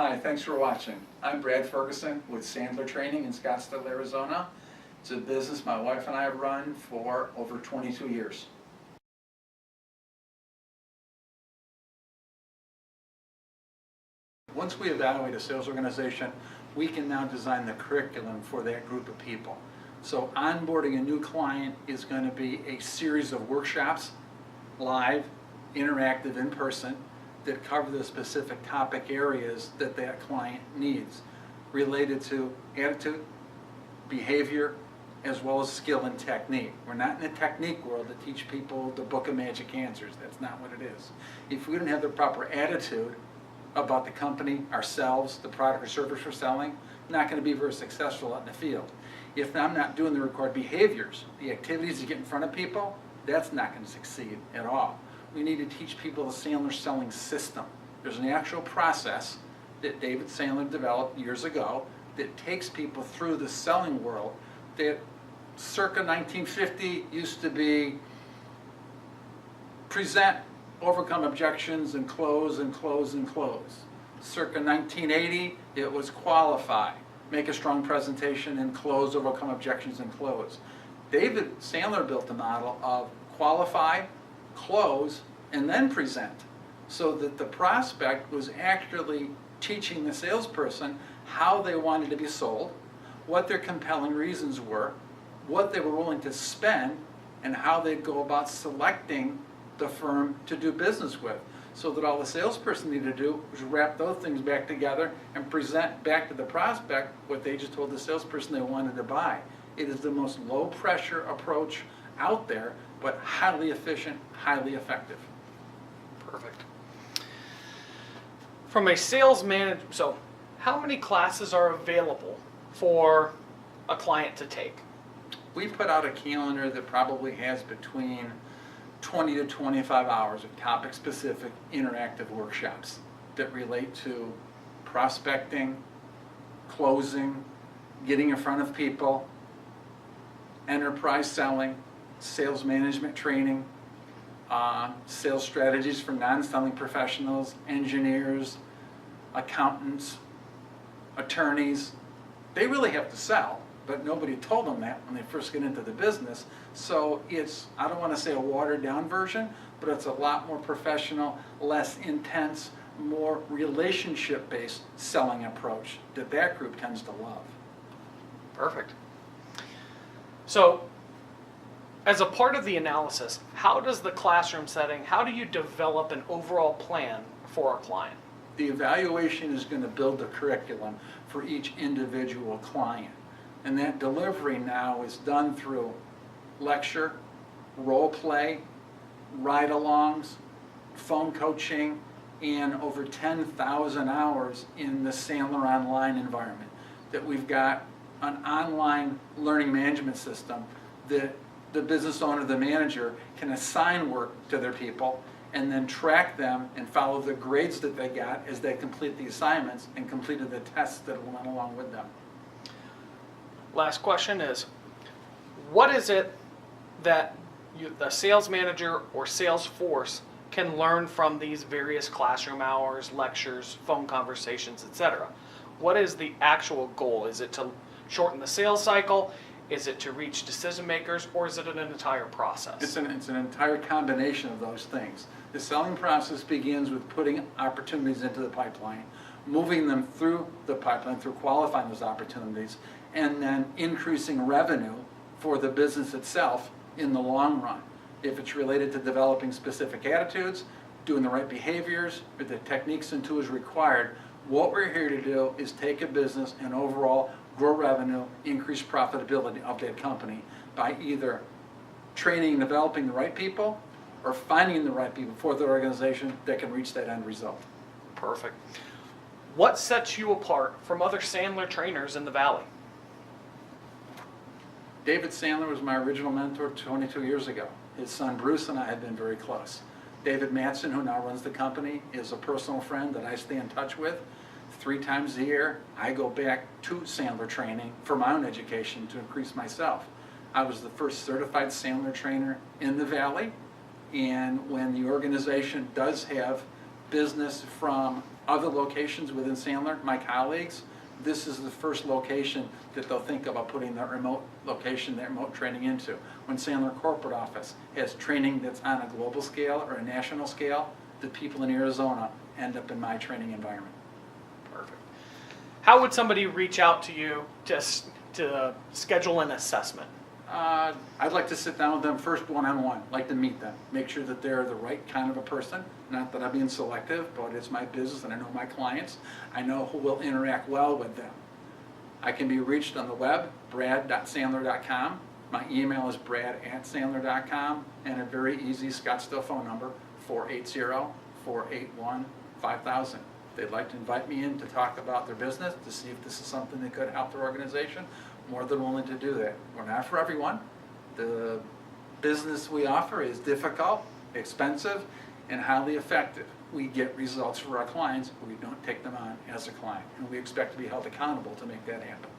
Hi, thanks for watching. I'm Brad Ferguson with Sandler Training in Scottsdale, Arizona. It's a business my wife and I have run for over 22 years. Once we evaluate a sales organization, we can now design the curriculum for that group of people. So onboarding a new client is going to be a series of workshops, live, interactive, in person, that cover the specific topic areas that that client needs, related to attitude, behavior, as well as skill and technique. We're not in the technique world to teach people the book of magic answers. That's not what it is. If we don't have the proper attitude about the company, ourselves, the product or service we're selling, not going to be very successful out in the field. If I'm not doing the required behaviors, the activities to get in front of people, that's not going to succeed at all. We need to teach people the Sandler selling system. There's an actual process that David Sandler developed years ago that takes people through the selling world that circa 1950 used to be present, overcome objections, and close and close and close. Circa 1980, it was qualify, make a strong presentation, and close, overcome objections, and close. David Sandler built a model of qualify, close, and then present, so that the prospect was actually teaching the salesperson how they wanted to be sold, what their compelling reasons were, what they were willing to spend, and how they'd go about selecting the firm to do business with. So that all the salesperson needed to do was wrap those things back together and present back to the prospect what they just told the salesperson they wanted to buy. It is the most low pressure approach out there, but highly efficient, highly effective. Perfect. From a sales manager, so how many classes are available for a client to take? We put out a calendar that probably has between 20 to 25 hours of topic-specific interactive workshops that relate to prospecting, closing, getting in front of people, enterprise selling, sales management training, sales strategies for non-selling professionals, engineers, accountants, attorneys. They really have to sell, but nobody told them that when they first get into the business. So it's, I don't want to say a watered down version, but it's a lot more professional, less intense, more relationship based selling approach that group tends to love. Perfect. So as a part of the analysis, how does the classroom setting, how do you develop an overall plan for a client? The evaluation is going to build the curriculum for each individual client. And that delivery now is done through lecture, role play, ride-alongs, phone coaching, and over 10,000 hours in the Sandler Online environment. That we've got an online learning management system that the business owner, the manager, can assign work to their people and then track them and follow the grades that they got as they complete the assignments and completed the tests that went along with them. Last question is, what is it that the sales manager or sales force can learn from these various classroom hours, lectures, phone conversations, etc.? What is the actual goal? Is it to shorten the sales cycle? Is it to reach decision makers, or is it an entire process? It's an entire combination of those things. The selling process begins with putting opportunities into the pipeline, moving them through the pipeline, through qualifying those opportunities, and then increasing revenue for the business itself in the long run. If it's related to developing specific attitudes, doing the right behaviors, or the techniques and tools required, what we're here to do is take a business and overall grow revenue, increase profitability of that company by either training and developing the right people or finding the right people for the organization that can reach that end result. Perfect. What sets you apart from other Sandler trainers in the Valley? David Sandler was my original mentor 22 years ago. His son Bruce and I have been very close. David Mattson, who now runs the company, is a personal friend that I stay in touch with. 3 times a year, I go back to Sandler training for my own education to increase myself. I was the first certified Sandler trainer in the Valley, and when the organization does have business from other locations within Sandler, my colleagues, this is the first location that they'll think about putting that remote location, that remote training into. When Sandler corporate office has training that's on a global scale or a national scale, the people in Arizona end up in my training environment. Perfect. How would somebody reach out to you to schedule an assessment? I'd like to sit down with them first one-on-one, like to meet them, make sure that they're the right kind of a person. Not that I'm being selective, but it's my business and I know my clients. I know who will interact well with them. I can be reached on the web, brad.sandler.com. My email is brad@sandler.com, and a very easy Scottsdale phone number, 480-481-5000. If they'd like to invite me in to talk about their business, to see if this is something that could help their organization, more than willing to do that. We're not for everyone. The business we offer is difficult, expensive, and highly effective. We get results for our clients, but we don't take them on as a client, and we expect to be held accountable to make that happen.